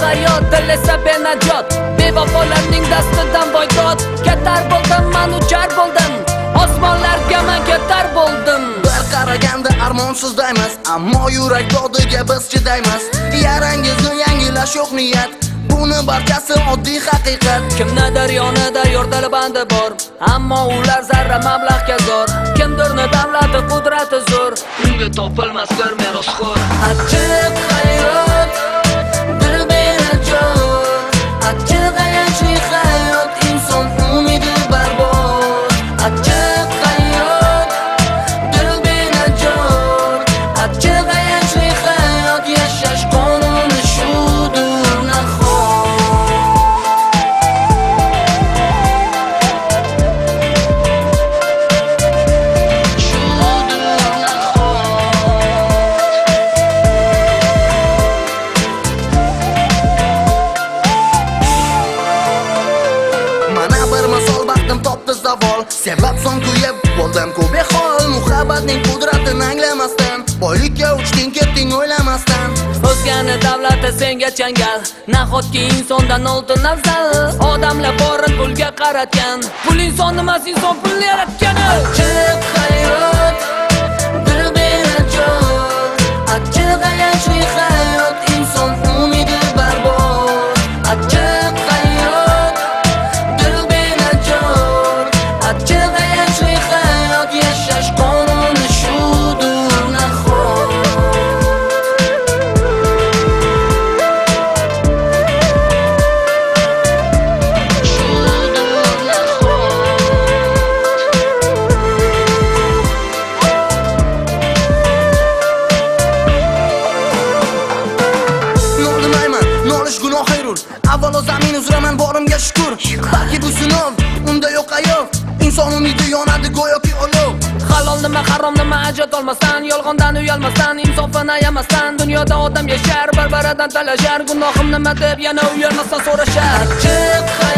Hayot dilesa benajot bevafolarning dastidan boykot ketar bo'ldim men uchar bo'ldim osmonlarga men ketar bo'ldim bir qaraganda armonsizdaymiz ammo yurak dodiga biz chidaymiz yarangizni yangilash yo'q niyat buni barchasi oddiy haqiqat kimnidir yonida yordali bandi bor ammo ular zarra mablag'ga zor kimdirni davlati qudrati zo'r unga topilmas bir merosxo'r achchiq hayot achchiq ayanchli hayot inson umidi barbod achchiq hayot dil benajot achchiq ayanchli hayot yashash qonuni shudur nahot shudur topdi zavol sevab so'ng kuyib bo'ldim ku behol muhabbatning qudratini anglamasdan boylikka uchding ketding o'ylamasdan o'zgani davlati senga changal nahotki insondan oltin afzal odamlar borini pulga qaratgan pul inson emas inson pulni yaratgan achchiq hayot dil benajot achchiq ayanchli hayot inson umidi barbod achchiq hayot dil benajot achchiq ayanchli hayot yashash qonuni shudur nahot avvalo zamin uzraman borimga shukur balki bu sinov unda yo'q ayov inson umidi yonadi go'yoki olov halol nima harom nima ajrat olmasdan yolg'ondan uyalmasdan insofini ayamasdan dunyoda odam yashar bir-biridan talashar gunohim nima deb yana uyalmasdan so'rashar achchiq